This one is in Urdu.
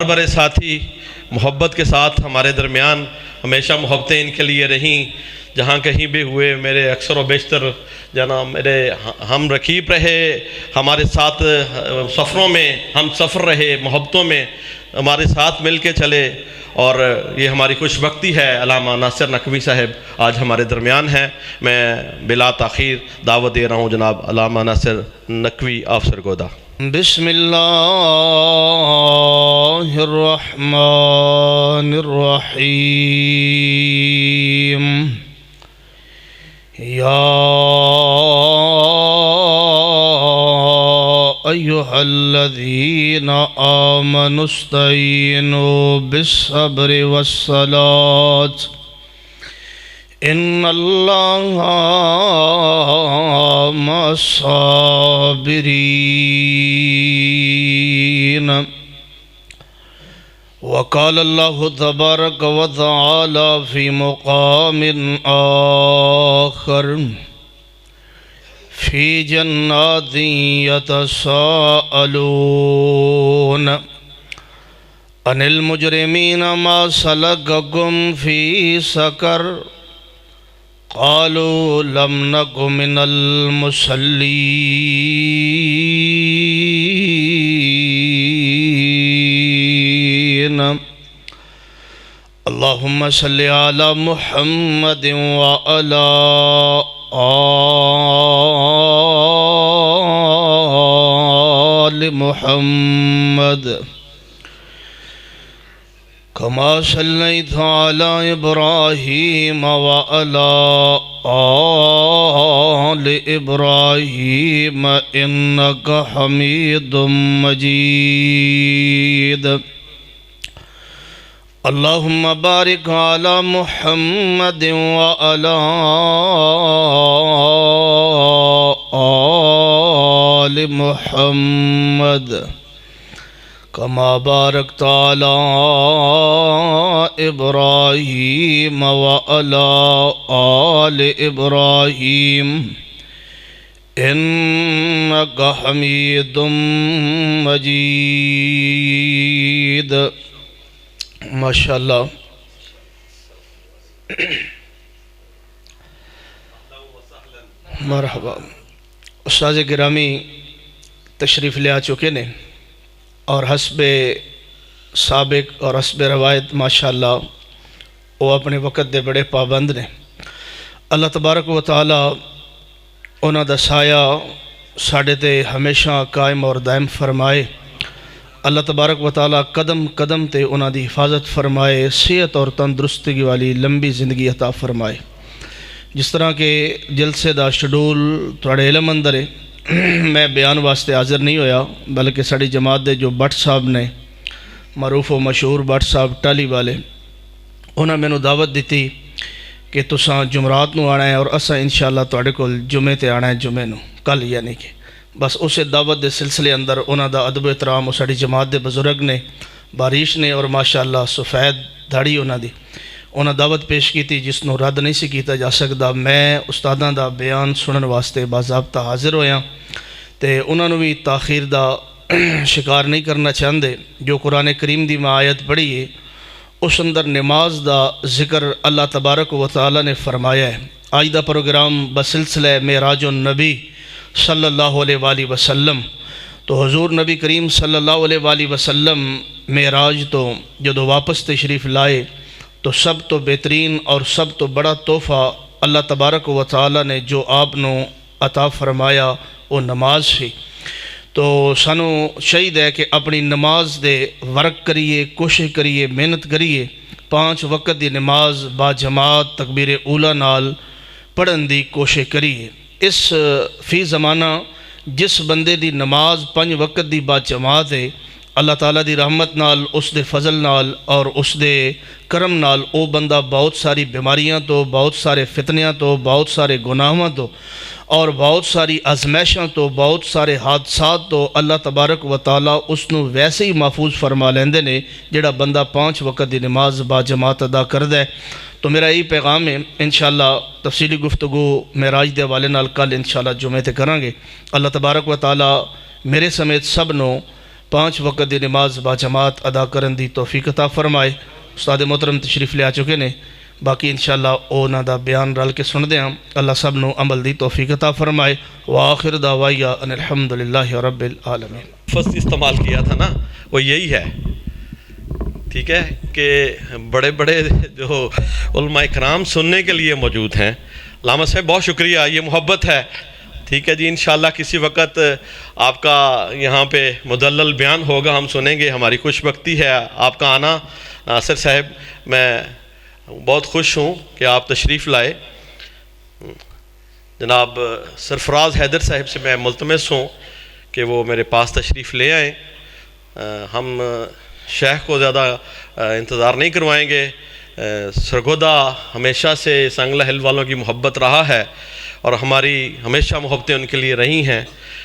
بھرے ساتھی محبت کے ساتھ ہمارے درمیان ہمیشہ محبتیں ان کے لیے رہیں، جہاں کہیں بھی ہوئے میرے اکثر و بیشتر جناب میرے ہم رقیب رہے، ہمارے ساتھ سفروں میں ہم سفر رہے، محبتوں میں ہمارے ساتھ مل کے چلے، اور یہ ہماری خوش بختی ہے۔ علامہ ناصر نقوی صاحب آج ہمارے درمیان ہیں۔ میں بلا تاخیر دعوت دے رہا ہوں جناب علامہ ناصر نقوی آف سرگودا۔ بسم اللہ الرحمن الرحیم۔ یا ایہا الذین آمنوا استعینوا بالصبر والصلاة ان اللہ مع الصابرین۔ وقال اللہ تبارک وتعالی فی مقام آخر فی جنات یتساءلون عن المجرمین ما سلککم فی سقر قالوا لم نک من المصلین۔ اللہم صلی علی محمد وعلی آل محمد کما صلیت علی ابراہیم وعلی آل ابراہیم انک حمید مجید۔ اللہم بارک علی محمد وعلی آل محمد کما بارکت علی ابراہیم وعلی آل ابراہیم انک حمید مجید۔ ماشاءاللہ۔ مرحبا۔ استاذ گرامی تشریف لے آ چکے نے، اور حسب سابق اور حسب روایت ماشاءاللہ وہ اپنے وقت دے بڑے پابند نے۔ اللہ تبارک و تعالی انہاں دا سایہ ساڑھے تے ہمیشہ قائم اور دائم فرمائے۔ اللہ تبارک و تعالی قدم قدم تے انہاں دی حفاظت فرمائے، صحت اور تندرستگی والی لمبی زندگی عطا فرمائے۔ جس طرح کہ جلسے دا شیڈول تھوڑے علم اندر ہے، میں بیان واسطے حاضر نہیں ہویا، بلکہ ساڑی جماعت دے جو بٹ صاحب نے معروف و مشہور بٹ صاحب ٹالی والے، انہاں میں نو دعوت دیتی کہ تساں جمعرات نو آنا ہے، اور اساں انشاءاللہ تواڈے کول جمعے تے آنا ہے، جمعے نو کل یعنی کہ بس اسے دعوت دے سلسلے اندر انہاں دا ادب و احترام اور ساڑی جماعت دے بزرگ نے بارش نے اور ماشاءاللہ سفید دھاڑی انہاں دی انہاں دعوت پیش کی تھی، جس نو رد نہیں سی کیتا جا سکتا۔ میں استاداں دا بیان سنن واسطے باضابطہ حاضر ہویا، تے انہاں نو بھی تاخیر دا شکار نہیں کرنا چاہندے۔ جو قرآن کریم دی میں آیت پڑھی ہے اس اندر نماز دا ذکر اللہ تبارک و تعالی نے فرمایا ہے۔ آج دا پروگرام بسلسلہ معراج النبی صلی اللہ علیہ وآلہ وسلم، تو حضور نبی کریم صلی اللہ علیہ وآلہ وسلم معراج تو جدو واپس تشریف لائے تو سب تو بہترین اور سب تو بڑا تحفہ اللہ تبارک و تعالی نے جو آپ نو عطا فرمایا وہ نماز سی۔ تو سانو شہید ہے کہ اپنی نماز دے ورک کریے، کوشش کریے، محنت کریے، 5 وقت دی نماز با جماعت تکبیر اولا نال پڑھن دی کوشش کریے۔ اس فی زمانہ جس بندے دی نماز 5 وقت دی با جماعت ہے، اللہ تعالیٰ دی رحمت نال، اس دے فضل نال اور اس دے کرم نال او بندہ بہت ساری بیماریاں تو، بہت سارے فتنیاں تو، بہت سارے گناہاں تو اور بہت ساری آزمائشاں تو، بہت سارے حادثات تو اللہ تبارک و تعالیٰ اس نو ویسے ہی محفوظ فرما لیندے نے جڑا بندہ 5 وقت دی نماز با جماعت ادا کردا ہے۔ تو میرا یہی پیغام ہے، انشاءاللہ تفصیلی گفتگو معراج دے حوالے نال کل انشاءاللہ جمعے تے کریں گے۔ اللہ تبارک و تعالیٰ میرے سمیت سب نو 5 وقت دی نماز با جماعت ادا کرن دی توفیق عطا فرمائے۔ استاد محترم تشریف لے آ چکے نے، باقی انشاءاللہ اونا دا بیان رل کے سن دیں، اللہ سب نو عمل دی توفیق عطا فرمائے۔ وآخر دعوایا ان الحمدللہ رب العالمین۔ لفظ استعمال کیا تھا نا، وہ یہی ہے، ٹھیک ہے، کہ بڑے بڑے جو علماء کرام سننے کے لیے موجود ہیں۔ علامہ صاحب بہت شکریہ، یہ محبت ہے، ٹھیک ہے جی۔ انشاءاللہ کسی وقت آپ کا یہاں پہ مدلل بیان ہوگا، ہم سنیں گے، ہماری خوش بختی ہے آپ کا آنا۔ ناصر صاحب میں بہت خوش ہوں کہ آپ تشریف لائے۔ جناب سرفراز حیدر صاحب سے میں ملتمس ہوں کہ وہ میرے پاس تشریف لے آئیں۔ ہم شیخ کو زیادہ انتظار نہیں کروائیں گے۔ سرگودا ہمیشہ سے سنگلہ ہل والوں کی محبت رہا ہے اور ہماری ہمیشہ محبتیں ان کے لیے رہی ہیں۔